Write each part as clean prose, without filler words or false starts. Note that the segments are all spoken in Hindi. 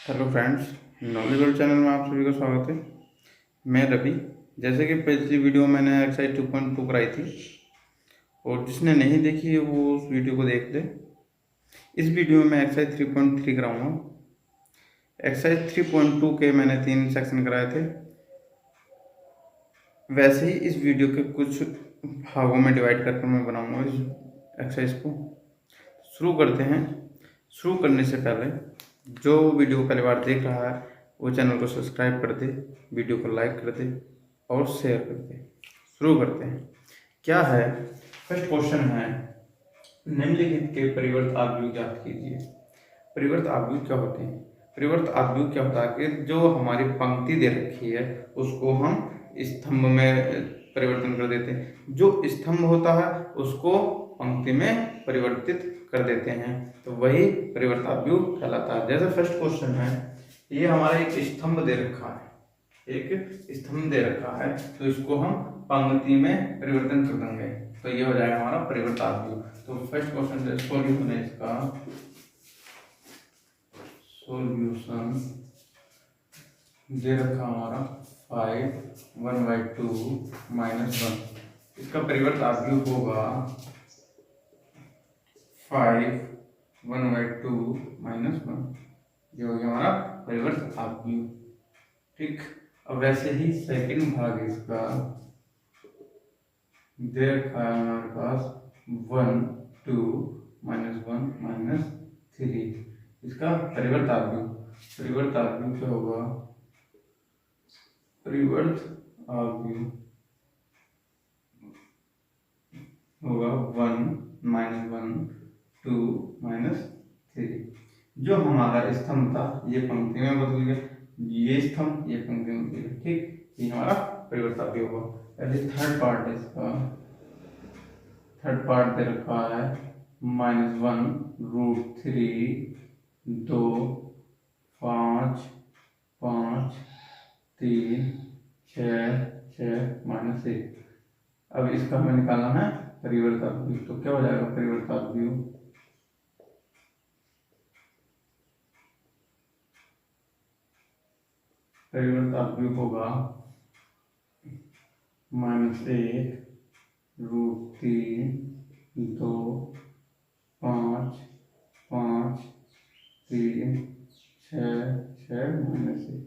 Hello friends, knowledge world channel में आप सभी का स्वागत है। मैं रवि। जैसे कि पिछली वीडियो मैंने एक्सरसाइज 2.2 कराई थी और जिसने नहीं देखी है वो उस वीडियो को देख ले। इस वीडियो में मैं एक्सरसाइज 3.3 कराऊंगा। एक्सरसाइज 3.2 के मैंने 3 सेक्शन कराए थे। वैसे ही इस वीडियो के कुछ भागों में डिवाइड करके मैं बनाऊंगा इस एक्सरसाइज को। शुरू करते हैं। शुरू करने से पहले जो वीडियो पहली बार देख रहा है वो चैनल को सब्सक्राइब कर दे, वीडियो को लाइक कर दे और शेयर कर दे। शुरू करते हैं। क्या है, फर्स्ट क्वेश्चन है, निम्नलिखित के परिवर्त आव्यूह ज्ञात कीजिए। परिवर्त आव्यूह क्या होते हैं? परिवर्त आव्यूह क्या होता है कि जो हमारी पंक्ति दे रखी है उसको हम स्तंभ में परिवर्तन कर देते हैं। जो स्तंभ होता है उसको पंक्ति में परिवर्तित कर देते हैं, तो वही परिवर्त आव्यूह कहलाता है। जैसे फर्स्ट क्वेश्चन है, ये हमारा एक स्तंभ दे रखा है, एक स्तंभ दे रखा है, तो इसको हम पंक्ति में परिवर्तन कर देंगे, तो ये हो जाएगा हमारा परिवर्त आव्यूह। तो फर्स्ट क्वेश्चन सॉल्यूशन है इसका, सॉल्यूशन दे रखा हमारा 5 1/2 -1। इसका परिवर्त आव्यूह होगा 5 1/2 -1। ये हो गया हमारा परिवर्त आव्यूह। ठीक। अब वैसे ही सेकंड भाग इसका दे रखा है हमारे पास 1 2 -1 -3। इसका परिवर्त आव्यूह, परिवर्त आव्यूह क्या होगा? परिवर्त आव्यूह होगा 1 -1 2 -3। जो हमारा स्तंभ था ये पंक्ति में बदल गया, ये स्तंभ ये पंक्ति में बदल गया। ठीक, ये हमारा परिवर्त आव्यूह होगा। पहले थर्ड पार्ट है इसका, थर्ड पार्ट दे रखा है -1√3 2 5 5 3 6 6 -1। अब इसका हमें निकालना है परिवर्त आव्यूह, तो क्या हो जाएगा परिवर्त आव्यूह? परिवर्त आव्यूह होगा -1√3 2 5 5 3 6 6 -1।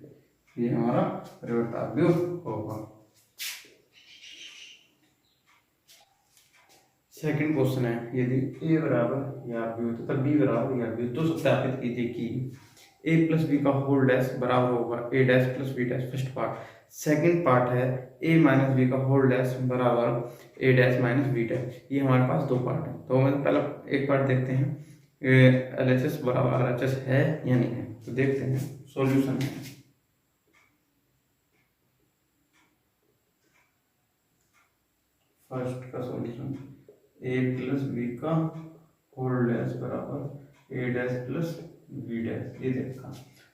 ये हमारा परिवर्त आव्यूह होगा। सेकंड क्वेश्चन है, यदि a बराबर या b हो तथा b बराबर या b, तो सत्यापित कीजिए कि a प्लस बी का होल डैश बराबर होगा a dash plus b dash. First part. Second part है a माइनस बी का होल डैश बराबर a dash minus b dash. ये हमारे पास दो पार्ट है, तो हम पहला एक पार्ट देखते हैं, LHS बराबर RHS है या नहीं है, तो देखते हैं। सॉल्यूशन है, फर्स्ट का सॉल्यूशन a प्लस बी का होल डैश बराबर a dash plus b dash. ये देखा,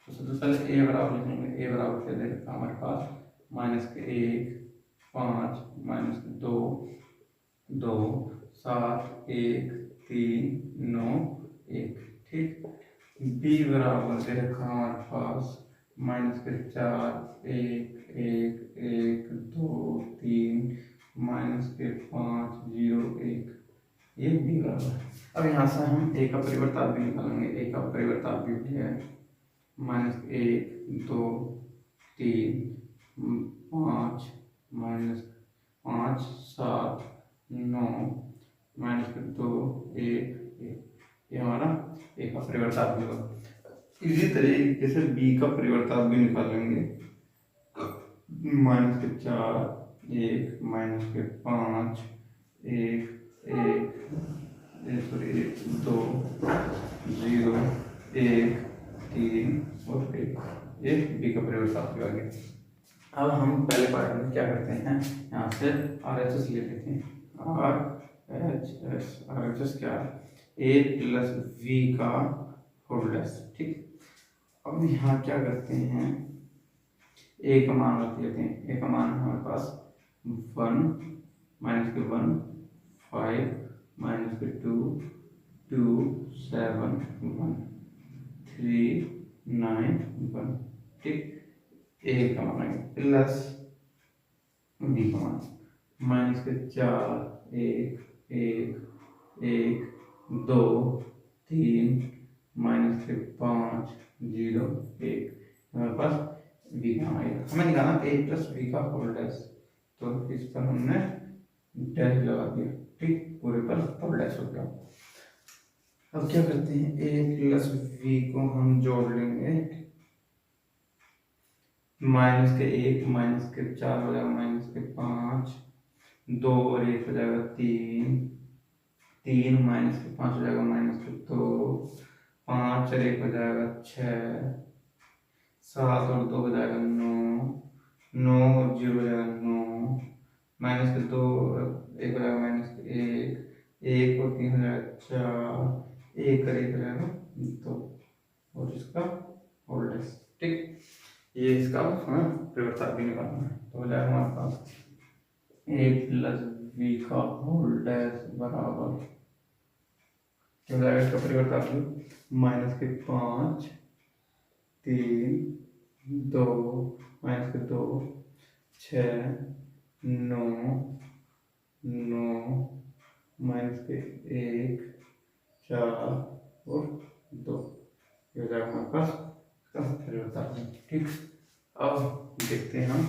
तो सबसे पहले a बराबर लिखेंगे। a बराबर क्या दे रखा हमारे पास? -1 5 -2 2 7 1 3 9 1। ठीक। b बराबर दे रखा हमारे पास -4 1 1 1 2 3 -5 0 1। ये b बराबर। अब यहाँ से हम a का परिवर्त आव्यूह निकालेंगे। a का परिवर्त आव्यूह है -1 2 3 5 -5 7 9 -2 1 1। ये हमारा a का परिवर्त आव्यूह है। इसी तरीके से b का परिवर्त आव्यूह निकालेंगे। -4 1 -5 1 1 2 0 1 3 और 1। ये b का परिवर्त आव्यूह आ गया। अब हम पहले पार्ट में क्या करते हैं, यहाँ से RHS ले लेते हैं। RHS क्या है? a प्लस v का होल डैश। ठीक। अब यहाँ क्या करते हैं, a का मान रख लेते हैं। a का मान हमारे पास 1 -1 5 -2 2 7 1 3 9 ए का मान आएगा प्लस बी का मान माइनस के 4 1 1 1 2 3 माइनस के 5 0 1 हमारे पास बी का आएगा। हमें निकालना ए प्लस बी का होल डैश, तो इस पर हमने डैश लगा दिया, ठीक, पूरे पर होल डैश हो गया। अब क्या करते हैं, ए प्लस बी को हम जोड़ लेंगे, माइनस के 1 माइनस के 4 हो जाएगा माइनस के 5, 2 और 1 हो जाएगा 3, 3 माइनस के 5 हो जाएगा माइनस के 2, 5 और 1 हो जाएगा 6, 7 और 2 हो जाएगा 9, 9 और 0 हो जाएगा 9, माइनस के 2 1 हो जाएगा माइनस के 1, 1 और 3 हो जाएगा 4, 1 और 1 हो जाएगा 2 और इसका होल डैश, ठीक। ये इसका हमें परिवर्तक भी निकालना है, तो हो जाएगा हमारे पास ए प्लस बी का होल डैश बराबर क्या हो जाएगा, इसका परिवर्तक भी माइनस के 5 3 2 माइनस के 2 6 9 9 माइनस के 1 4 और 2, ये हो जाएगा हमारे पास परिवर्तक, ठीक। अब देखते हैं हम,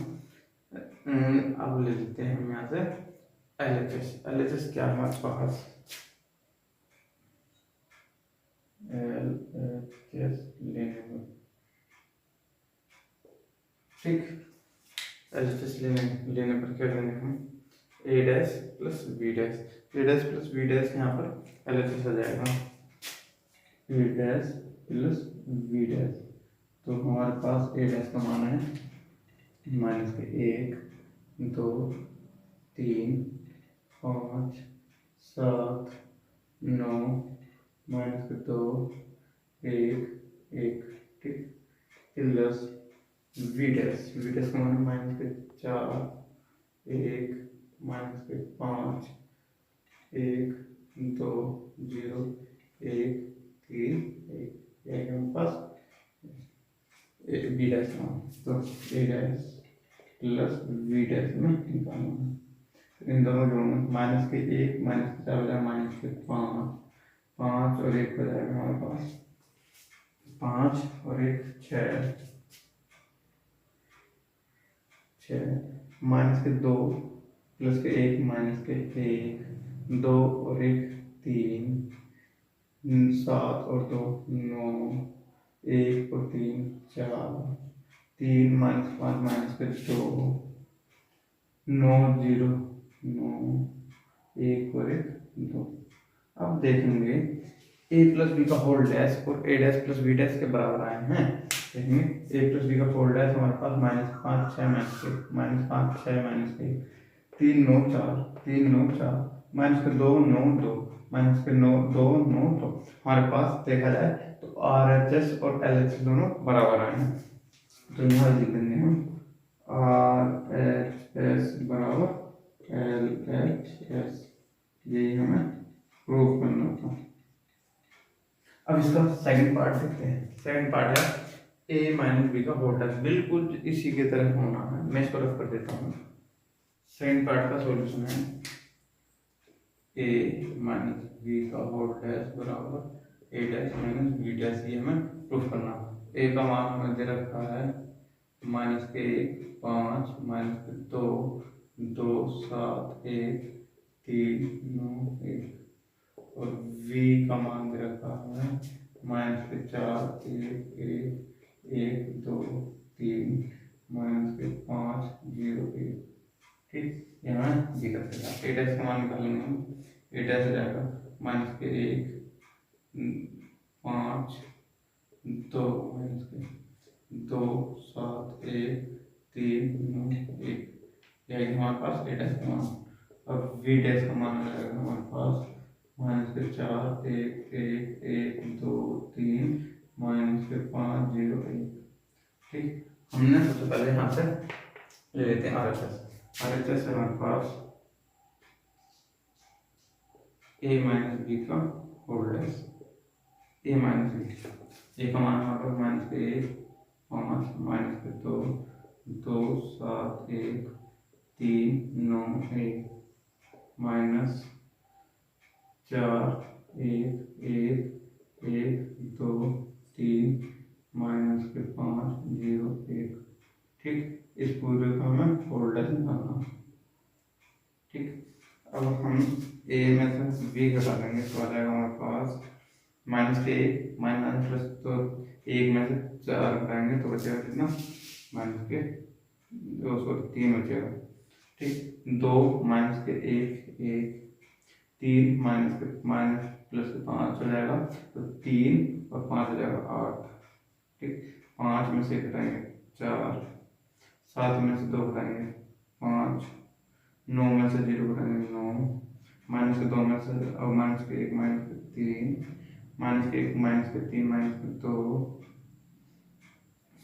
अब ले लेते हैं हम यहाँ से LHS। LHS क्या है हमारे पास, LHS लेने, ठीक। LHS लेने पर क्या लेंगे हम, ए डैश प्लस बी डैश, ए डैश प्लस बी डैश यहाँ पर LHS आ जाएगा ए डैश प्लस बी डैश, तो हमारे पास ए डैश का मान है माइनस के 1 2 3 5 7 9 माइनस के 2 1 1, ठीक, प्लस वी डैश का मान है माइनस के 4 1 माइनस के 5 1 2 0 1 3 1, यह हमारे पास बी डैश का, तो ए डैश प्लस बी डैश में निकालना है, तो इन दोनों जोड़ों में माइनस के 1 माइनस के 4 हो जाएगा माइनस के 5 5 और 1 हो जाएगा हमारे पास 5 और 1 6 माइनस के 2 प्लस के 1 माइनस के 1 2 और 1 3 7 और 2 9 1 और 3 4 3 माइनस 5 माइनस के 2 9 0 9 1 और 1 2। अब देखेंगे ए प्लस बी का होल डैश और ए डैश प्लस बी डैश के बराबर आए हैं, देखेंगे ए प्लस बी का होल डैश हमारे पास माइनस 5 6 माइनस 5 6 माइनस के 3 9 4 3 9 4 माइनस के 2 9 2 माइनस के 9 2 9 2, हमारे पास देखा जाए तो RHS और LHS दोनों बराबर आए हैं, तो यहाँ लिख देंगे हम RHS बराबर LHS, यही हमें प्रूव करना था। अब इसका सेकंड पार्ट देखते हैं। सेकंड पार्ट है ए माइनस बी का होल डैश, बिल्कुल इसी की तरह होना है, मैं इसको रफ कर देता हूँ। सेकंड पार्ट का सॉल्यूशन है ए माइनस बी का होल डैश बराबर ए डैश माइनस बी डैश, ये हमें प्रूफ करना है। ए का मान हमें दे रखा है माइनस के 1 5 माइनस के 2 2 7 1 3 9 1 और v का मान दे रखा है माइनस के 4 1 1 1 2 3 माइनस के 5 0 1, ठीक। यहाँ ये कर देगा, ए डैश का मान निकालेंगे हम, ए डैश हो जाएगा माइनस के 1 5 2 माइनस के 2 7 1 3 9 1, यही हमारे पास ए डैश का मान। अब वी डैश का मान आ जाएगा हमारे पास माइनस के 4 1 1 1 2 3 माइनस के 5 0 1, ठीक। हमने सबसे पहले यहाँ से ले लेते हैं RHS है हमारे पास ए माइनस बी का होल डैश, ए माइनस बी, ए का मान हमारे पास माइनस के 1 5 माइनस के 2 2 7 1 3 9 1 माइनस 4 1 1 1 2 3 माइनस के 5 0 1। ठीक, इस पूरे को हमें फोल्डर निकालना। ठीक, अब हम ए में से बी घटा देंगे तो आ जाएगा हमारे पास माइनस के एक माइनस प्लस, तो एक में से 4 घटाएंगे तो बचेगा कितना, माइनस के 203 बचेगा। ठीक, 2 माइनस के 1 1 3 माइनस के माइनस प्लस के 5 हो जाएगा, तो 3 और 5 हो जाएगा 8। ठीक, 5 में से घटाएंगे 4, 7 में से 2 घटाएंगे 5, 9 में से 0 घटाएंगे 9, माइनस के 2 में से और माइनस के 1 माइनस के 3 माइनस के 1 माइनस के 3 माइनस के 2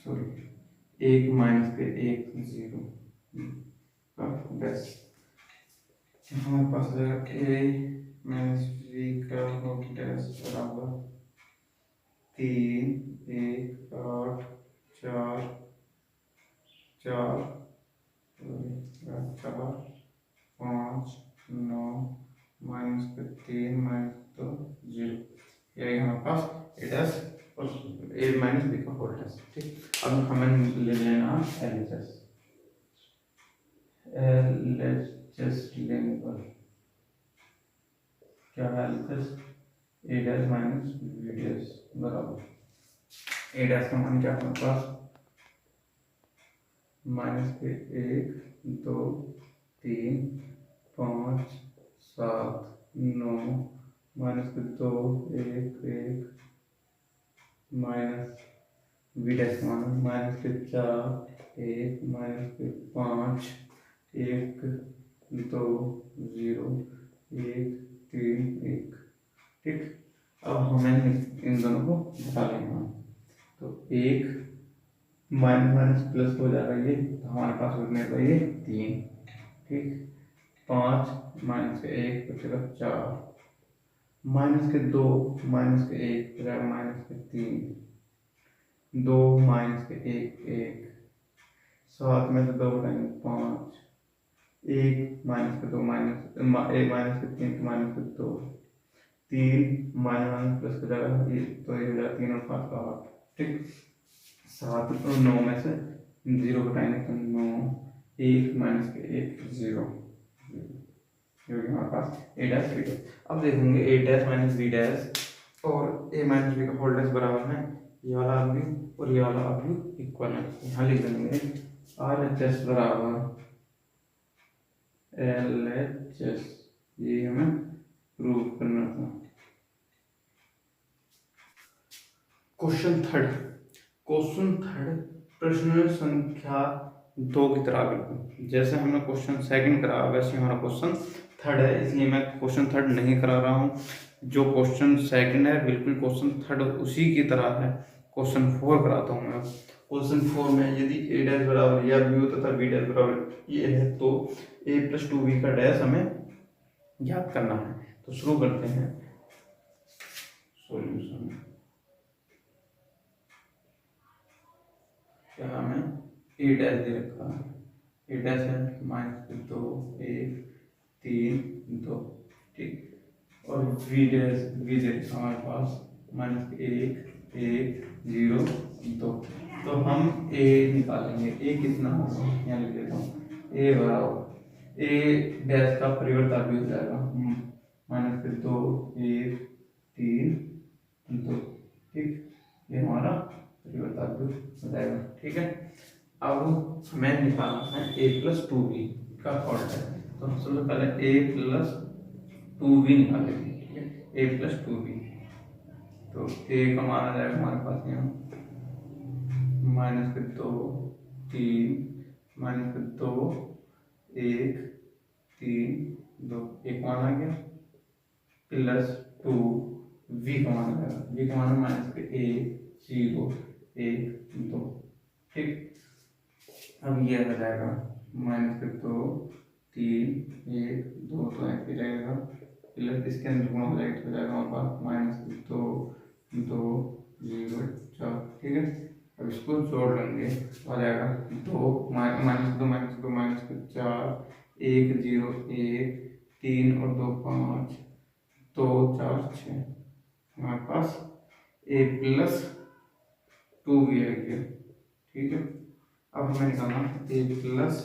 सॉरी 1 माइनस के 1 0 का डैश। हमारे पास हो जाएगा ए माइनस बी का होल डैश बराबर 3 1 8 4 4 4 5 9 माइनस के 3 माइनस 2 0। यही हमारे पास ए डैश और ए माइनस बी का होल डैश। ठीक, अब हमें ले लेना एल एच लेने पर क्या है, ए डैश माइनस बी डैश बराबर ए डैश का मान क्या हमारे पास माइनस के 1 2 3 5 7 9 माइनस के 2 1 1 माइनस बी डैश का मान माइनस के 4 1 माइनस के 5 1 2 0 1 3 1। ठीक, अब हमें इन दोनों को घटा लेना, तो 1 माइनस माइनस प्लस हो जाएगा ये, तो हमारे पास बचने का ये 3। ठीक, 5 माइनस के 1 बचेगा 4, माइनस के 2 माइनस के 1 हो जाएगा माइनस के 3, 2 माइनस के 1 1, 7 में से 2 घटाएंगे 5, 1 माइनस के 2 माइनस 1 माइनस के 3 माइनस के 2, 3 माइनस माइनस प्लस हो जाएगा ये, तो ये हो जाएगा 3 और 5 8। ठीक, 7 और 9 में से 0 घटाएंगे तो 9, 1 माइनस के 1 0, जो कि हमारे पास ए डैश बी डैश। अब देखेंगे ए डैश माइनस बी डैश और ए माइनस बी का होल डैश बराबर है, ये वाला आरबी और ये वाला आरबी इक्वल है। यहाँ लिख देंगे आर एच एस बराबर एल एच एस, ये हमें प्रूव करना था। क्वेश्चन थर्ड प्रश्न संख्या 2 की तरह बिल्कुल जैसे हमने क्वेश्चन सेकंड करा वैसे हमारा क्वेश्चन थर्ड है, इसलिए मैं क्वेश्चन थर्ड नहीं करा रहा हूँ। जो क्वेश्चन सेकंड है बिल्कुल क्वेश्चन थर्ड उसी की तरह है। क्वेश्चन 4 कराता हूँ मैं। क्वेश्चन 4 में यदि ए डैश बराबर या बी तथा बी डैश बराबर ये है तो ए प्लस 2b का डैश हमें ज्ञात करना है। तो शुरू करते हैं सॉल्यूशन। क्या हमें ए डैश दे रखा है, ए डैश है माइनस 2 1 3 2। ठीक, और वी डैश वी दे रखा हमारे पास माइनस 1 1 0 2। तो हम ए निकालेंगे। ए कितना होगा, यहाँ लिख देता हूँ ए बराबर ए डैश का परिवर्तन भी हो जाएगा माइनस 2 1 3 2। ठीक, ये हमारा परिवर्तन भी हो जाएगा। ठीक है, अब हमें निकालना है ए प्लस 2b का होल डैश। तो सबसे पहले ए प्लस 2b निकालेंगे। ठीक है, ए प्लस 2b, तो ए का मान आ जाएगा हमारे पास यहाँ माइनस 2 3 माइनस 2 1 3 2, एक मान आ गया प्लस 2 v का मान आ जाएगा, v का मान माइनस 1 0 1 2। ठीक, अब ये आ जाएगा माइनस 2 3 1 2 तो ऐसे रहेगा प्लस इसके अंदर गुणा हो जाएगा तो हो जाएगा हमारे पास माइनस 2 2 0 4। ठीक है, अब इसको जोड़ लेंगे, आ जाएगा 2 माइनस 2 माइनस 2 माइनस 4, 1 0 1 3 और 2 5 2 4 6, हमारे पास a प्लस 2 भी आ गया। ठीक है, अब हमें निकालना a प्लस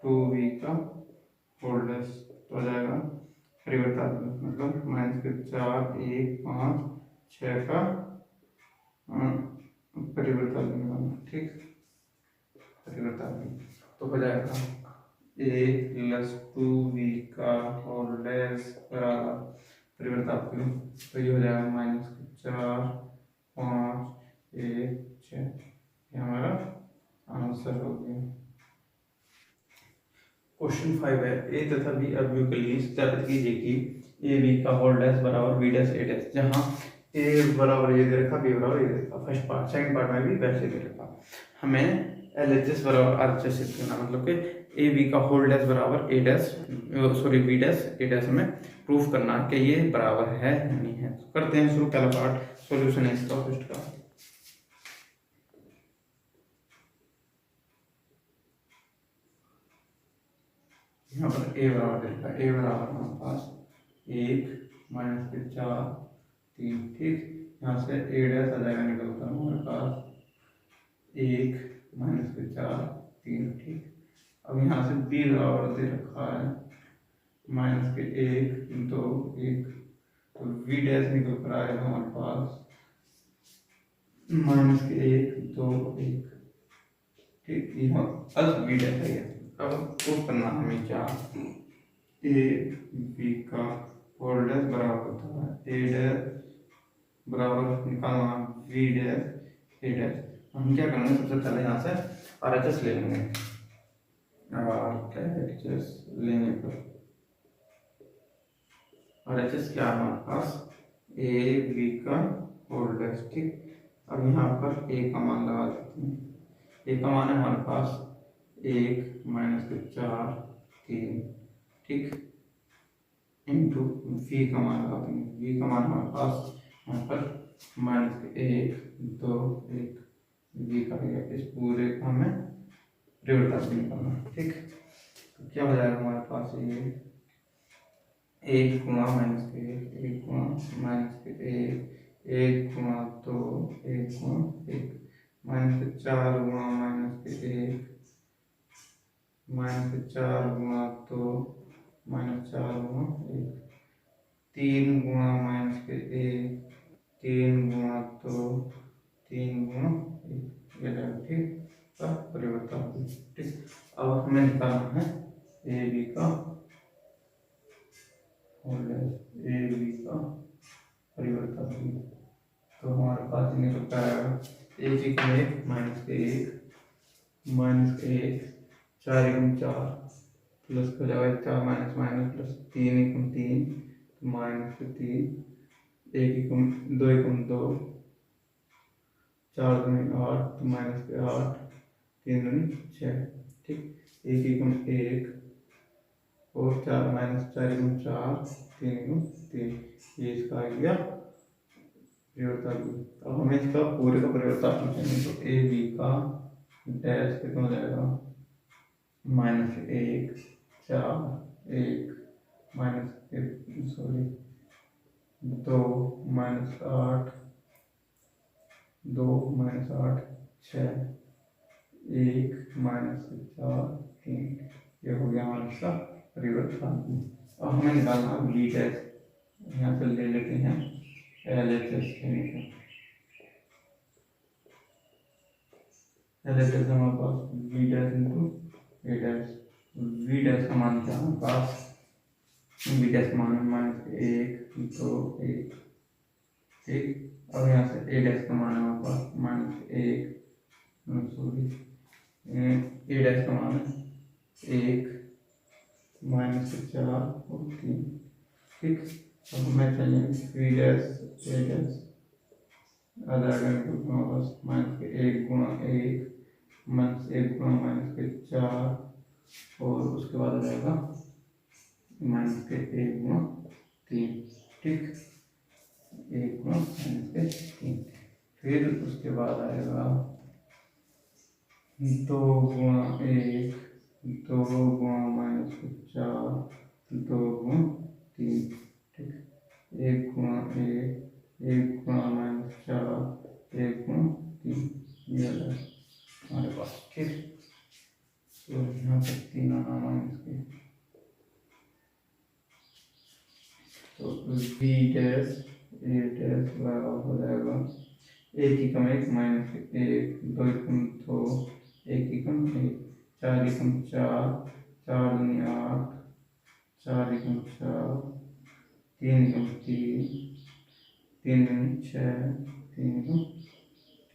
2b का होल डैश, तो आ जाएगा परिवर्तन, मतलब -4 1 5 6 का परिवर्तन निकालना। ठीक, परिवर्तन तो हो जाएगा a प्लस 2b का होल डैश बराबर परिवर्तन, तो ये हो जाएगा -4 5 1 6, ये हमारा आंसर हो गया। क्वेश्चन 5 है, ए तथा बी अवयव के लिए सत्यापित कीजिए कि ए बी का होल डैश बराबर बी डैश ए डैश। जहाँ ए बराबर ये दे रखा, बी बराबर ये दे रखा, फर्स्ट पार्ट, सेकंड पार्ट में भी वैसे दे रखा। हमें LHS बराबर RHS सिद्ध करना, मतलब कि ए बी का होल डैश बराबर ए डैश सॉरी बी डैश ए डैश में प्रूफ करना कि ये बराबर है या नहीं है। तो करते हैं शुरू, पहला पार्ट सॉल्यूशन है इसका फर्स्ट का। यहाँ पर ए बराबर देखा, ए बराबर हमारे पास 1 माइनस के 4 3, ठीक, यहाँ से ए डैश आ जाएगा निकल कर हमारे पास 1 माइनस के 4 3, ठीक। अब यहाँ से बी बराबर दे रखा है माइनस के 1 2 1, तो वी डैश निकल कर आएगा हमारे पास माइनस के 1 2 1, ठीक, यहाँ अब वी डैश है। अब प्रूफ करना हमें क्या, ए बी का होल डैश बराबर होता है ए डैश बराबर निकालना वी डैश ए डैश। हम क्या करेंगे, सबसे पहले यहाँ से RHS ले लेंगे, RHS लेने पर RHS क्या है हमारे पास ए बी का होल डैश, ठीक। अब यहाँ पर ए का मान लगा देते हैं, ए का मान है हमारे पास 1 माइनस के 4 3, ठीक, इंटू वी का मान लगा देंगे, वी का मान हमारे पास यहाँ पर माइनस के 1 2 1 वी का गया, इस पूरे का हमें परिवर्तन निकालना, ठीक। तो क्या हो जाएगा हमारे पास, ये 1 गुणा माइनस के 1 गुणा माइनस के 1 गुणा 2 1 गुणा 1 माइनस के 4 गुणा माइनस के 1 माइनस के 4 गुणा 2 माइनस 4 गुणा 1 3 गुणा माइनस के 1 3 गुणा 2 3 गुणा 1, ये जाएगा, ठीक, का परिवर्तन, ठीक। अब हमें निकालना है ए बी का होल डैश, ए बी का परिवर्तन, तो हमारे पास निकलता है 1 माइनस के 1 माइनस के 1 4 एकम 4 प्लस हो जाएगा 4 माइनस माइनस प्लस 3 एकम 3 माइनस के 3 1 एकम 2 एकम 2 4 दूनी 8 माइनस के 8 3 दूनी 6, ठीक, 1 एकम 1 और 4 माइनस 4 एकम 4 3 एकम 3, ये इसका आ गया परिवर्तन। अब हमें इसका पूरे का परिवर्तन पूछेंगे, तो ए बी का डैश कितना हो जाएगा -1 4 1 minus sorry 2 minus 8 2 minus 8 6 1 minus 4 3, ये हो गया हमारा इसका परिवर्तन। अब हमें निकालना बी डैश, यहाँ से ले लेते हैं LHS LHS हमारे पास B dash into A dash, V dash का मान क्या हमारे पास, बी डैश का मान -1 2 1, ठीक। अब यहाँ से ए डैश का मान है हमारे पास -1 सॉरी ए डैश का मान है 1 माइनस 4 और 3, ठीक। अब हमें चाहिए वी डैश ए डैश, आ जाएगा हमारे पास -1 गुणा 1 -1 गुणा -4 और उसके बाद आ जाएगा -1 गुणा 3, ठीक, 1 गुणा -3, फिर उसके बाद आएगा दो गुणा एक, दो गुणा माइनस के चार, दो गुणा तीन, ठीक। एक गुणा एक, एक गुणा माइनस चार, एक गुणा तीन, ये हमारे पास, ठीक। तो यहाँ पर तीन आना माइनस के, तो बी डैश ए डैश बराबर हो जाएगा एक ही कम एक माइनस के एक, दो एकम दो, एक ही कम एक, चार एकम चार, चार दूनी आठ, चार एकम चार, तीन एकम तीन, तीन दूनी छः, तीन एकम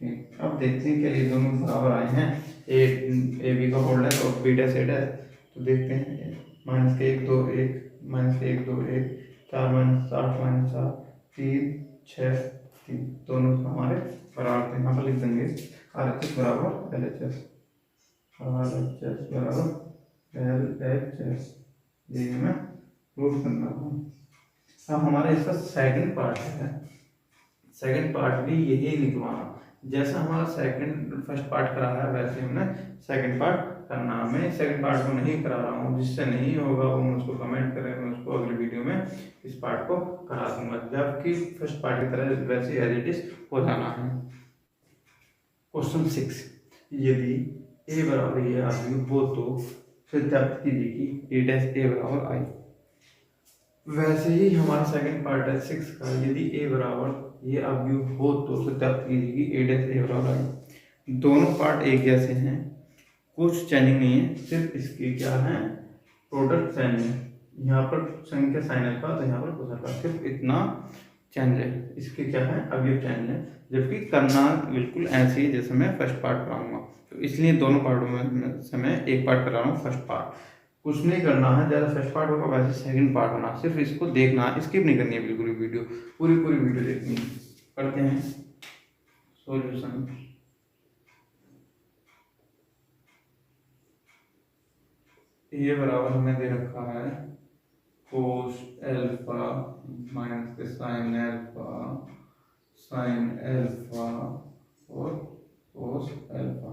तीन। अब देखते हैं क्या ये दोनों बराबर आए हैं, ए बी का होल्ड है और बी डैश ए डैश, तो देखते हैं माइनस के एक दो एक, माइनस के एक दो एक, चार माइनस आठ माइनस चार, तीन छः तीन, दोनों हमारे बराबर थे। यहाँ पर लिख देंगे आर एच एस बराबर L H S, R H S बराबर एल एच एस, ये हमें प्रूफ करना होगा। अब हमारा इसका सेकंड पार्ट है, सेकंड पार्ट भी यही निकलवाना, जैसा हमारा सेकंड फर्स्ट पार्ट करा है वैसे हमने सेकंड पार्ट करना। मैं सेकंड पार्ट को नहीं करा रहा हूँ, जिससे नहीं होगा वो मुझको कमेंट करें, मैं उसको अगले वीडियो में इस पार्ट को करा दूंगा, जबकि फर्स्ट पार्ट की तरह वैसे एज इट इज हो जाना है। क्वेश्चन 6, यदि ए बराबर ये आदमी हो तो सत्यापित कीजिए कि ए डैश ए बराबर आई। वैसे ही हमारा सेकंड पार्ट है 6 का, यदि ए बराबर ये अवयव हो तो सत्यापित कीजिए कि ए डैश ए बराबर आई। दोनों पार्ट एक जैसे हैं, कुछ चेंजिंग नहीं है, सिर्फ इसके क्या है प्रोडक्ट चेंज है। यहाँ पर संख्या साइन अल्फा तो यहाँ पर कोस अल्फा, सिर्फ इतना चेंज है, इसके क्या है अवयव चेंज है, जबकि करना बिल्कुल ऐसे ही जैसे मैं फर्स्ट पार्ट कराऊंगा। तो इसलिए दोनों पार्टों में से मैं एक पार्ट करा रहा हूँ फर्स्ट पार्ट, कुछ नहीं करना है, जैसा फर्स्ट पार्ट होगा वैसे सेकंड पार्ट होना, सिर्फ इसको देखना है, स्किप नहीं करनी है बिल्कुल वीडियो, पूरी पूरी वीडियो देखनी है। करते हैं सॉल्यूशन। ये बराबर हमें दे रखा है कोस एल्फा माइनस के साइन एल्फा, साइन एल्फा और कोस एल्फा,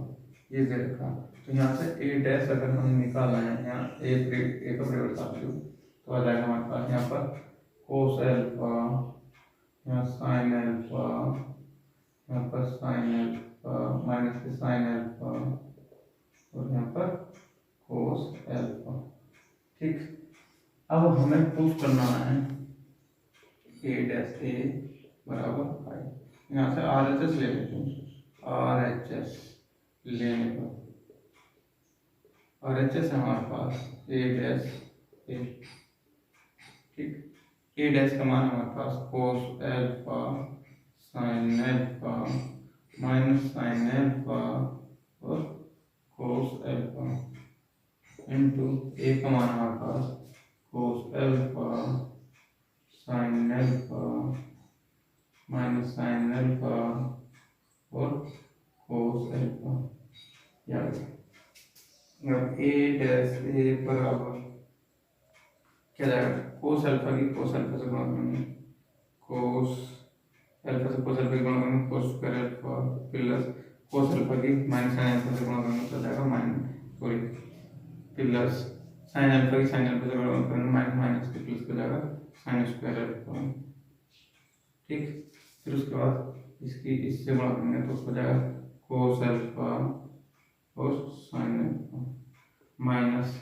ये दे रखा। तो यहाँ से ए डैश अगर हम निकालना है, यहाँ ए का प्रयोग तो आ जाएगा हमारे पास यहाँ पर कोस एल्फा, यहाँ साइन एल्फा, यहाँ पर साइन एल्फा माइनस के साइन एल्फा और यहाँ पर कोस एल्फा, ठीक। अब हमें प्रूफ करना है ए डैश ए बराबर आई। यहाँ से आर एच एस ले लेते हैं, आर एच एस लेने पर आर एच एस है हमारे पास ए डैश ए, ठीक। ए डैश का मान हमारे पास cos alpha sine alpha minus sine alpha और कोस एल्फा इंटू ए का मान हमारे पास cos alpha sine alpha minus sine alpha और कोस एल्फा। याद ए डैश ए बराबर क्या जाएगा कोस एल्फा की कोस एल्फा से गुणा करेंगे, कोस एल्फा से कोस एल्फा की गुणा करेंगे cos square alpha plus cos alpha की माइनस साइन एल्फा से गुणा करेंगे तो जाएगा minus sorry plus sine alpha की साइन अल्फा से गुणा करेंगे माइनस माइनस के प्लस हो जाएगा साइन स्क्वायर अल्फा, ठीक। फिर उसके बाद इसकी इससे गुणा करेंगे तो हो जाएगा कोस अल्फा और साइन अल्फा माइनस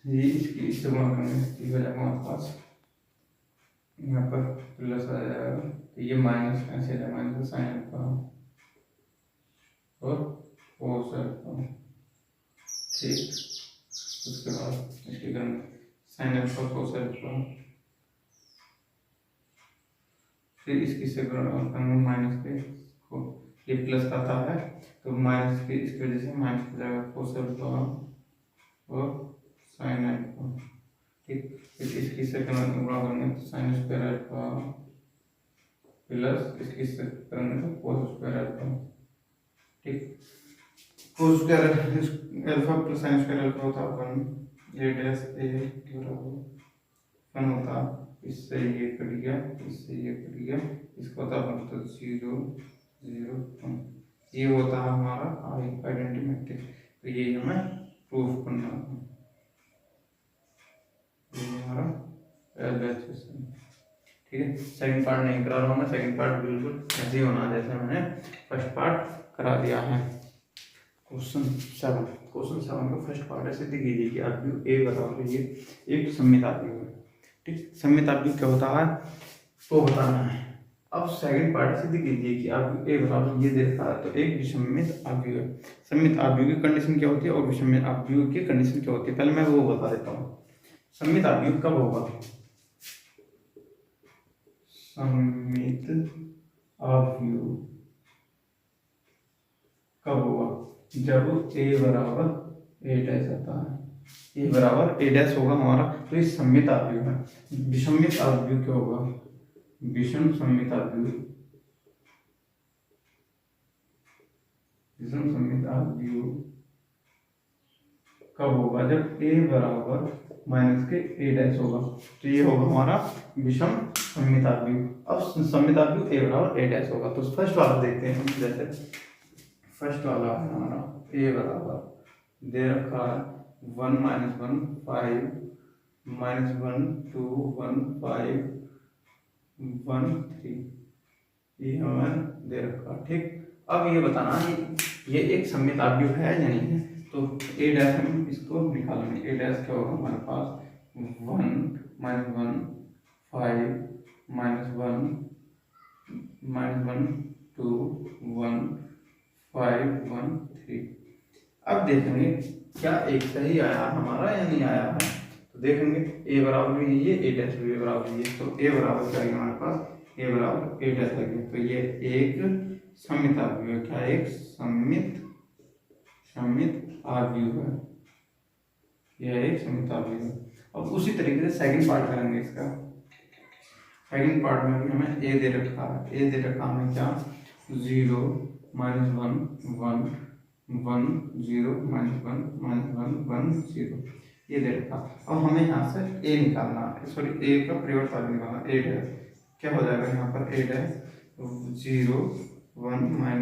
ये इसकी इससे गुणा करेंगे ये हो जाएगा हमारे पास यहाँ पर प्लस आ जाएगा, तो ये माइनस ऐसे जाएगा माइनस साइन अल्फा और कोस अल्फा, ठीक। उसके बाद इसकी करेंगे साइन अल्फा कोस अल्फा, फिर इसकी से करेंगे माइनस के को ये प्लस आता है तो माइनस के इसकी वजह से माइनस हो जाएगा कोस अल्फा और साइन अल्फा, ठीक। फिर इसकी से करेंगे तो साइन स्क्वायर अल्फा प्लस इसकी से करेंगे तो कोस स्क्वायर अल्फा, ठीक। Cos square alpha plus sine square alpha होता है ए डैश ए बराबर 1 होता, इससे ये कट गया, इससे ये कट गया, इसका होता है 0 0 1, ये होता है हमारा आइडेंटिटी मैट्रिक्स। तो ये हमें प्रूफ करना है, ये हमारा LHS है। ठीक है, सेकंड पार्ट नहीं करा रहा हूँ मैं, सेकंड पार्ट बिल्कुल ऐसे ही होना जैसे मैंने फर्स्ट पार्ट करा दिया है। क्वेश्चन 7 का फर्स्ट पार्ट है, सिद्ध कीजिए कि आव्यूह ए बराबर ये एक सममित आव्यूह है। ठीक, सममित आव्यूह क्या होता है तो बताना है। अब सेकंड पार्ट सिद्ध कीजिए कि आव्यूह ए बराबर ये दे रखा है तो एक विषमित आव्यूह है। सममित आव्यूह की कंडीशन क्या होती है और विषमित आव्यूह की कंडीशन क्या होती है, पहले मैं वो बता देता हूँ। सममित आव्यूह कब होगा, सममित आव्यूह कब होगा, जब ए बराबर ए डैश आता है, ए बराबर ए डैश होगा हमारा, तो ये सममित आव्यूह है। विषमित आव्यूह क्या होगा, विषम सममित आव्यूह, विषम सममित आव्यूह कब होगा, जब ए बराबर माइनस के ए डैश होगा, तो ये होगा हमारा विषम सममित आव्यूह। अब सममित आव्यूह ए बराबर ए डैश होगा। तो फर्स्ट वाला देखते हैं हम, जैसे फर्स्ट वाला है हमारा ए बराबर दे रखा है 1 - 1 5 -1 2 1 5 1 3, ये हमें दे रखा। ठीक, अब ये बताना है ये एक सममित आव्यूह है या नहीं है। तो ए डैश हम इसको निकालेंगे, ए डैश क्या होगा हमारे पास 1 - 1 5 -1 2 1 5 1 3। अब देखेंगे क्या एक सही आया हमारा या नहीं आया है। तो देखेंगे ए बराबर भी ये, ए डैश भी बराबर ये, तो ए बराबर क्या है हमारे पास, ए बराबर ए डैश लगे, तो ये एक सममित आव्यूह है। क्या, एक सममित आव्यूह है, यह एक सममित आव्यूह है। अब उसी तरीके से सेकंड पार्ट करेंगे इसका। सेकंड पार्ट में भी हमें ए दे रखा है, ए दे रखा हमें क्या 0 - 1 1 1 0 - 1 -1 1 0, ये दे रखा। अब हमें यहाँ से ए निकालना है, सॉरी ए का परिवर्त आव्यूह निकालना। ए डैश क्या हो जाएगा यहाँ पर, ए डैश 0 1 - 1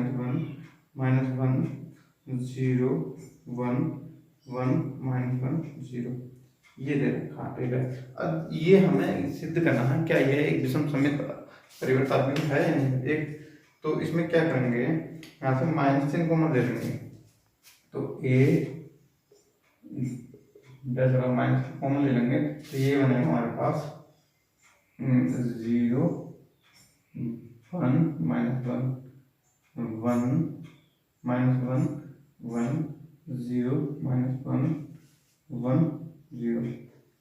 -1 0 1 1 -1 0, ये दे रखा है। अब ये हमें सिद्ध करना है क्या यह एक विषम सममित परिवर्त आव्यूह है या नहीं। एक तो इसमें क्या करेंगे, यहाँ से माइनस चिन्ह कॉमन ले लेंगे, तो ए डैश अगर माइनस कॉमन ले लेंगे तो ये बनेगा हमारे पास 0 1 - 1 1 -1 1 0 -1 1 0,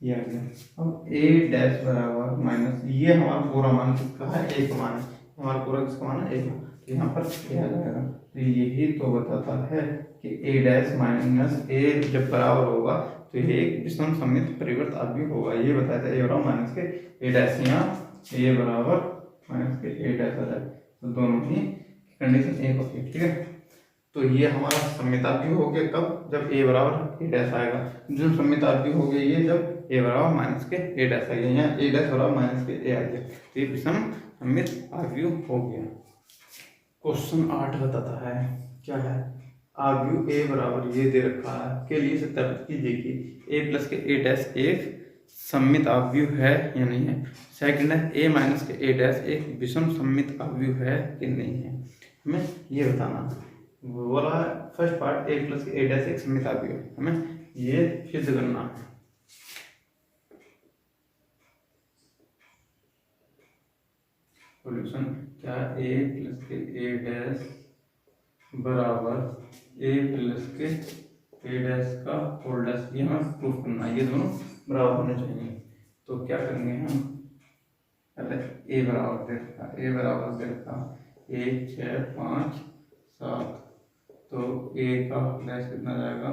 ये आ गया। अब ए डैश बराबर माइनस, ये हमारा पूरा मान किसका है, ए का मान है, हमारा पूरा किसका मान है, ए का, तो यहाँ पर ए आ जाएगा। तो यही तो बताता है कि ए डैश माइनस ए जब बराबर होगा तो ये एक विषम सममित परिवर्त आव्यूह होगा। ये बताया था ए बराबर माइनस के ए डैश, यहाँ ए बराबर माइनस के ए डैश आ जाए, तो दोनों ही कंडीशन एक होती है। ठीक है, तो ये हमारा सममित आव्यूह हो गया कब, जब ए बराबर ए डैश आएगा। जो सममित आव्यूह हो गया ये जब ए बराबर माइनस के ए डैश आ गया, यहाँ ए डैश बराबर माइनस के ए आ गया, तो ये विषम सममित आव्यूह हो गया। क्वेश्चन 8 बताता है क्या है, आव्यूह ए बराबर ये दे रखा है के लिए सत्यापित कीजिए कि ए प्लस के ए डैश एक सममित आव्यूह है या नहीं है। सेकंड है ए माइनस के ए डैश एक विषम सममित आव्यूह है कि नहीं है, हमें ये बताना है। बोला फर्स्ट पार्ट ए प्लस के ए डैश एक सममित आव्यूह है, हमें ये सिद्ध करना है। सॉल्यूशन क्या, ए प्लस के ए डैश बराबर ए प्लस के ए डैश का होल डैश, ये हमें प्रूफ करना है, ये दोनों बराबर होने चाहिए। तो क्या करेंगे हम, पहले ए बराबर दे रखा, ए बराबर दे रखा 1 6 5 7, तो ए का डैश कितना जाएगा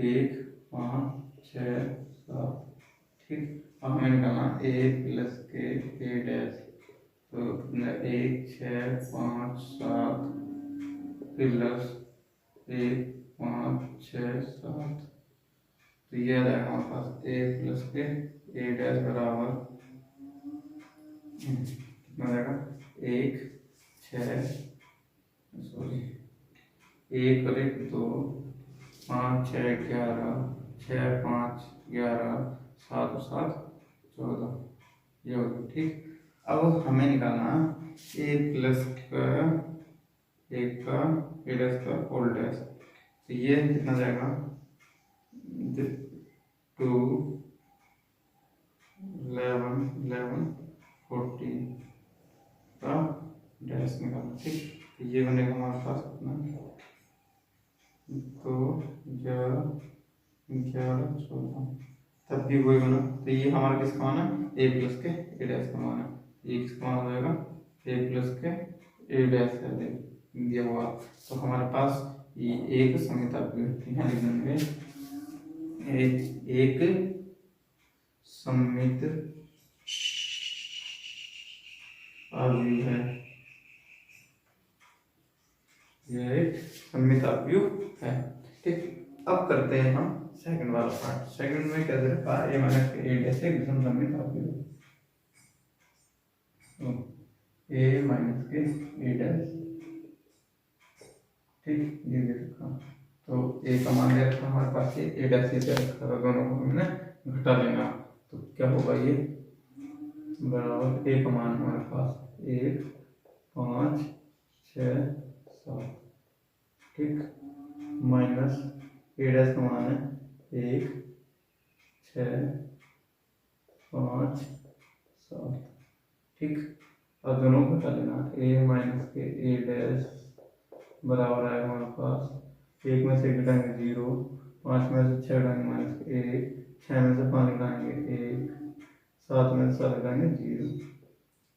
1 5 6 7। ठीक, अब हमें निकालना ए प्लस के ए डैश, तो 1 6 5 7 प्लस 1 5 6 7, तो ये आ जाएगा हमारे पास ए प्लस के ए डैश बराबर कितना जाएगा 1 6 सॉरी, 1 और 1 2, 5 6 11, 6 5 11, 7 और 7 14, ये हो गया। ठीक, अब हमें निकालना ए प्लस का एक का ए डैश का होल डैश, तो ये कितना जाएगा 2 11 11 14 का डैश निकालना। ठीक, तो ये बनेगा हमारे पास अपना 2 11 11 14, तब भी वही बना। तो ये हमारा किसका मान है ए प्लस के ए डैश का मान है। ये किसका मान हो जाएगा ए प्लस के ए डैश का दिया हुआ। तो हमारे पास ये एक समित अभिव्यक्ति है, लिख देंगे एक समित अवयव है, यह एक समित अवयव है। ठीक, अब करते हैं हम सेकंड वाला पार्ट। सेकंड में क्या दे रखा है ए माइनस के ए डैश एक विषम समित अवयव, ए माइनस के ए डैश। ठीक, ये दे रखा, तो ए का मान दे रखा हमारे पास, ये ए डैश दे रखा, दोनों को हमने घटा लेना। तो क्या होगा ये बराबर ए का मान हमारे पास 1 5 6 7, ठीक, माइनस ए डैश का मान है 1 6 5 7। ठीक, अब दोनों को घटा लेना, ए माइनस के ए डैश बराबर आएगा हमारे पास 1 में से घटाएंगे 0, 5 में से 6 घटाएंगे माइनस 1, 6 में से 5 घटाएंगे 1, 7 में से 7 घटाएंगे 0।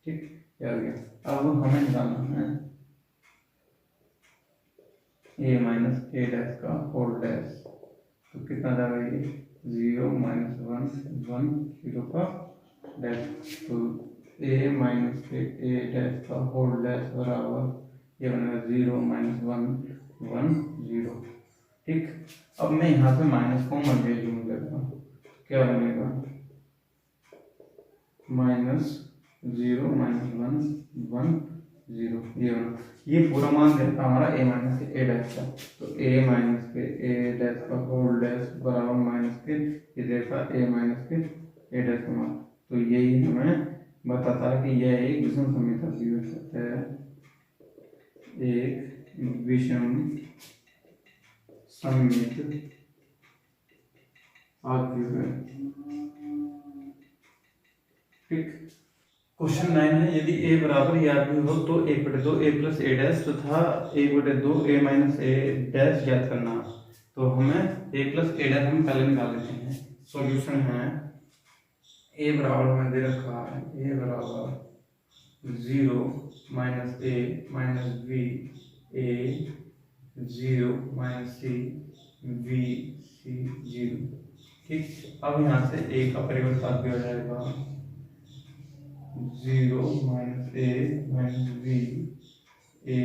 ठीक, ये आ गया। अब हमें निकालना है ए माइनस ए डैश का होल डैश, तो कितना जाएगा ये 0 माइनस 1 1 0 का डैश। तो ए माइनस के ए डैश का होल डैश बराबर ये बनेगा 0 माइनस 1 1 0। ठीक, अब मैं यहाँ पे माइनस कॉमन ले लूँगा, क्या बनेगा माइनस 0 माइनस 1 1 0। ये पूरा मान देता हमारा ए माइनस के ए डैश का, तो ए माइनस के ए डैश का होल डैश बराबर माइनस के ये देखा ए माइनस के ए डैश का मान। तो यही हमें बताता है कि यह एक विषम समित अभिव्यक्ति है, एक विषम समित अभिव्यक्ति। ठीक, क्वेश्चन 9 है, यदि ए बराबर या भी हो तो 1/2 ए प्लस ए डैश तथा 1/2 ए माइनस ए डैश ज्ञात करना। तो हमें ए प्लस ए डैश हम पहले निकाल लेते हैं। सॉल्यूशन है ए बराबर हमें दे रखा है ए बराबर 0 माइनस ए माइनस बी ए 0 माइनस सी बी सी 0। ठीक, अब यहाँ से ए का परिवर्तन हो जाएगा 0 माइनस ए माइनस बी ए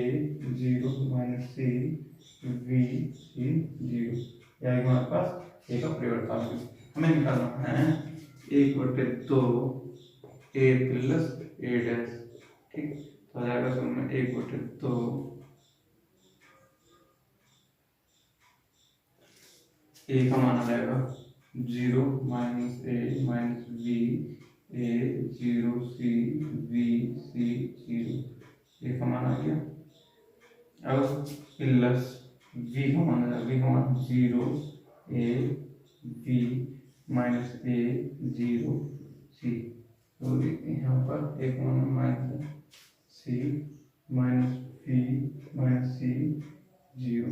0 माइनस सी बी सी 0, यह हमारे पास ए का परिवर्तन हमें निकालना है 1/2 ए प्लस ए डैश। ठीक, तो आ जाएगा इसमें 1/2 ए का मान आ जाएगा 0 माइनस ए माइनस बी ए 0 सी बी सी 0, ए का मान आ गया। अब प्लस बी का मान आ जाएगा, बी का मान 0 ए बी माइनस ए 0 सी, तो यहाँ पर एक मान माइनस सी माइनस बी माइनस सी 0,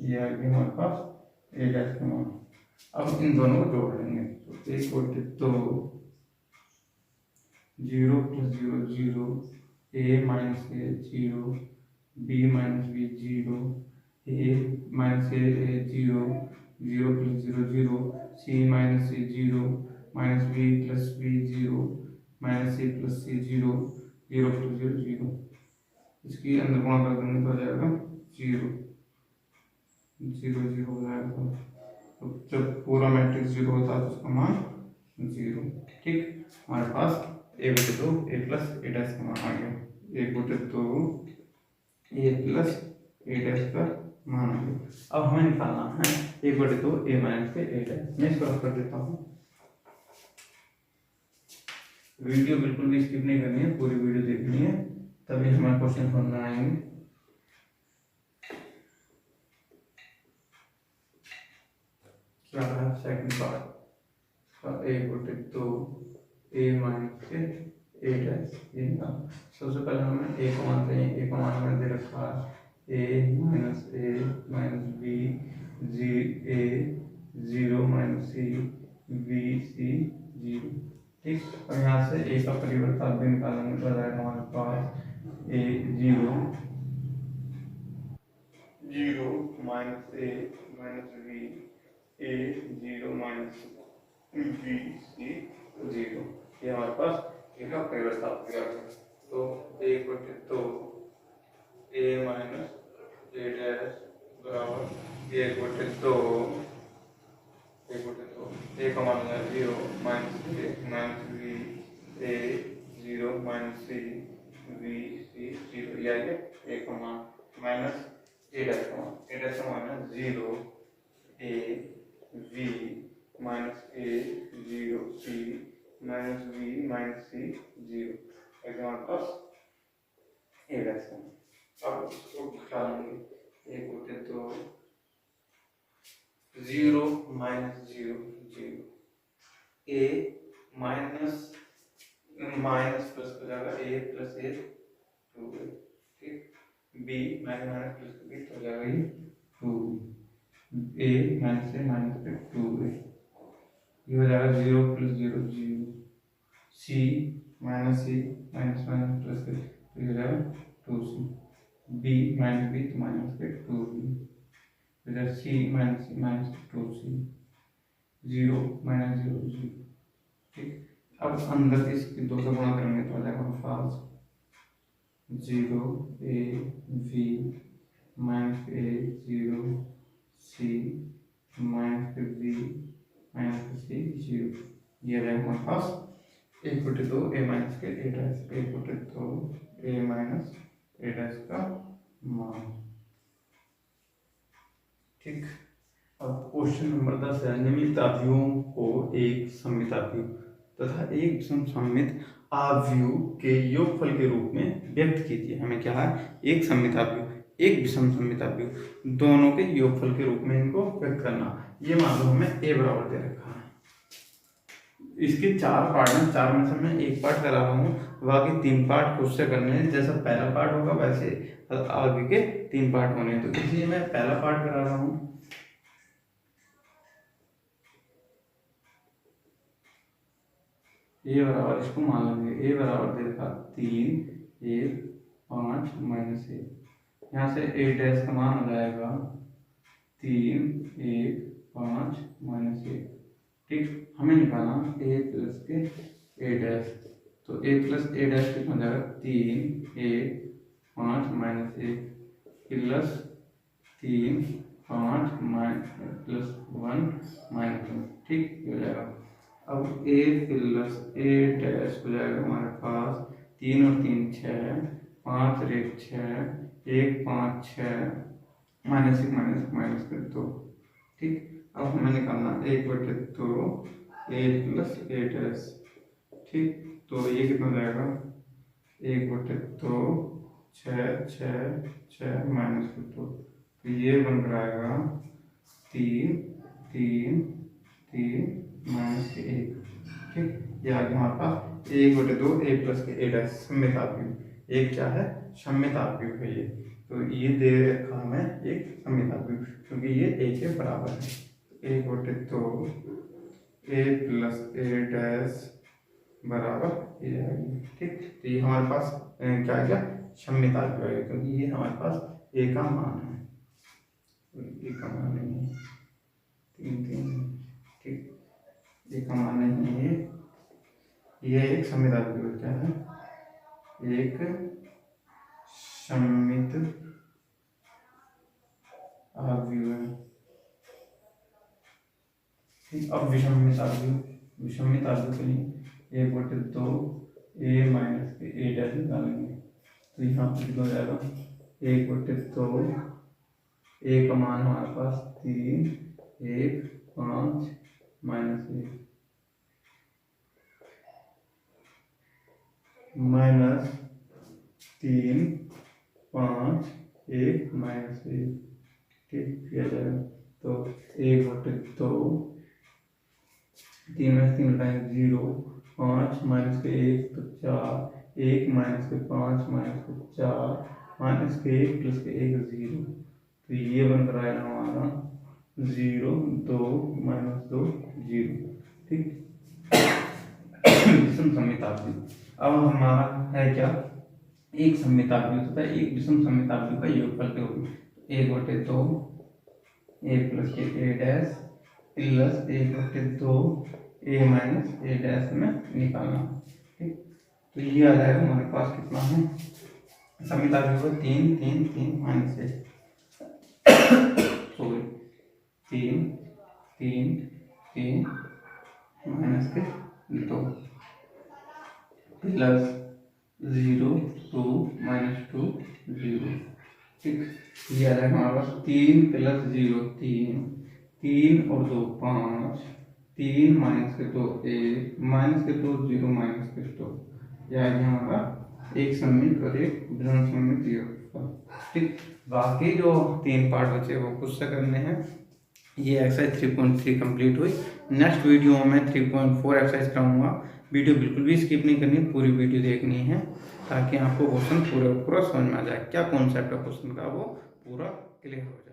ये आ गया हमारे पास ए डैश का मान। अब इन दोनों को जोड़ लेंगे, तो 1/2 0 plus 0 0 A minus A 0 B minus B 0 A minus A 0 0 plus 0 0 C minus C 0 minus B plus B 0 minus C plus C 0 0 plus 0 0। इसकी अंदर गुणा कर देंगे तो आ जाएगा 0 0 0 हो जाएगा। तो जब पूरा मैट्रिक्स 0 होता है तो उसका मान 0। ठीक, हमारे पास 1/2 ए प्लस ए डैश का मान आ गया 1/2 ए प्लस ए डैश का मान हो गया। अब हमें निकालना है 1/2 ए माइनस के ए डैश। मैं इसको रख कर देता हूँ। वीडियो बिल्कुल भी स्किप नहीं करनी है, पूरी वीडियो देखनी है, तभी हमारे क्वेश्चन समझ में आएंगे। क्या है सेकंड पार्ट, 1/2 ए माइनस के ए डैश। सबसे पहले हमें ए को मान चाहिए। ए को मान हमें दे रखा है ए माइनस बी जी ए 0 माइनस सी बी सी 0। ठीक, और यहाँ से ए का परिवर्तन भी निकालेंगे तो आ जाएगा हमारे पास ए 0 माइनस ए माइनस बी ए 0 माइनस बी सी 0। ये हमारे पास ए का परिवर्तन है। तो 1/2 ए माइनस ए डैश बराबर 1/2 ए का मान है 0 माइनस ए माइनस बी ए 0 माइनस सी बी सी 0। यह है ए का मान माइनस ए डैश का मान। ए डैश का मान है 0 A V minus A 0 C minus B minus C 0। हमारे पास ए डैश का। अब इसको घटा लेंगे। 1/2 0 minus 0 0 A minus minus plus हो जाएगा ए प्लस ए 2 ए। ठीक, B minus minus plus B तो हो जाएगा ये 2 ए माइनस ए माइनस पे 2 ए। ये हो जाएगा 0 प्लस 0 0 सी माइनस सी माइनस माइनस प्लस के तो हो जाएगा 2 सी बी माइनस बी तो माइनस के 2 बी इधर सी माइनस 2 सी 0 माइनस 0 0। ठीक, अब अंदर इसके 2 से गुणा करेंगे तो आ जाएगा false 0 A V minus A 0 C minus B minus C 0। ये रहेगा हमारे पास 1/2 ए माइनस के A dash 1/2 A minus A dash का मान। ठीक, अब क्वेश्चन नंबर 10 है निम्नलिखित अवयवों को एक सममित अवयव तथा एक विषम सममित अवयव के योगफल के रूप में व्यक्त कीजिए। हमें क्या है, एक सममित अवयव एक विषम सममित अवयव दोनों के योगफल के रूप में इनको व्यक्त करना। ये मान लो हमें ए बराबर दे रखा है। इसके 4 पार्ट हैं, 4 में से मैं एक पार्ट करा रहा हूँ, बाकी 3 पार्ट खुद से करने हैं। जैसा पहला पार्ट होगा वैसे आगे के 3 पार्ट होने हैं, तो इसलिए मैं पहला पार्ट करा रहा हूँ। ए बराबर इसको मान लेंगे ए बराबर दे रखा 3 1 5 माइनस 1। यहाँ से ए डैश का मान हो जाएगा 3 1 5 माइनस 1। ठीक, हमें निकालना ए प्लस के ए डैश। तो ए प्लस ए डैश कितना हो जाएगा 3 1 5 माइनस 1 प्लस 3 5 प्लस 1 माइनस 1। ठीक, हो जाएगा। अब ए प्लस ए डैश हो जाएगा हमारे पास 3 और 3 6 5 और 1 6 1 5 6 माइनस 1 माइनस कर 2। ठीक, अब हमें निकालना 1/2 ए प्लस ए डैश। ठीक, तो ये कितना हो जाएगा 1/2 6 6 6 माइनस 2। तो ये बन कर आएगा 3 3 3 माइनस 1। ठीक, ये आ गया हमारे पास 1/2 ए प्लस के ए डैश सममित अवयव। एक क्या है, सममित अवयव है ये। तो ये दे रखा हमें एक सममित अवयव क्योंकि ये ए के बराबर है। 1/2 ए प्लस ए डैश बराबर ये आएगी। ठीक, तो ये हमारे पास क्या आ गया, सममित अवयव है क्योंकि ये हमारे पास ए का मान है, ए का मान नहीं है 3 3। ठीक, ये का मान नहीं है, ये एक सममित अवयव क्या है, एक सममित अवयव है। ठीक, अब विषमित अवयव के लिए 1/2 ए माइनस के ए डैश निकालेंगे। तो यहाँ पर हो जाएगा 1/2, ए का मान हमारे पास 3, 1, 5 -1 -3, 5, 1 -1 ठीक किया जाएगा। तो 1/2, 3 में 3 टाइम 0, 5 -1 तो 4, 1 -5 -4 -1 + 1 0। तो ये बन रहा है हमारा 0, 2 -2 0 ठीक। विषम सममिताभ्यु अब हमारा है क्या, एक सममिताभ्यु तथा एक विषम सममिताभ्यु का योगफल के रूप में 1/2 a + a dash plus 1/2 a - a dash में निकालना ठीक। तो ये आ जाएगा हमारे पास कितना है सममिताभ्यु का 3 3 3 -1 सॉरी 3 3 3 -2 प्लस 0 2 -2 0 ठीक। ये आ जाएगा हमारे पास 3 + 0 3 3 और 2 5 3 -2 1 -2 0 -2 यह है हमारा एक सममित और एक विषम सममित योगफल ठीक। बाकी जो 3 पार्ट बचे वो खुद से करने हैं। ये एक्सरसाइज 3.3 कंप्लीट हुई। नेक्स्ट वीडियो में 3.4 एक्सरसाइज कराऊंगा। वीडियो बिल्कुल भी स्किप नहीं करनी, पूरी वीडियो देखनी है ताकि आपको क्वेश्चन पूरा समझ में आ जाए, क्या कॉन्सेप्ट है क्वेश्चन का वो पूरा क्लियर हो जाए।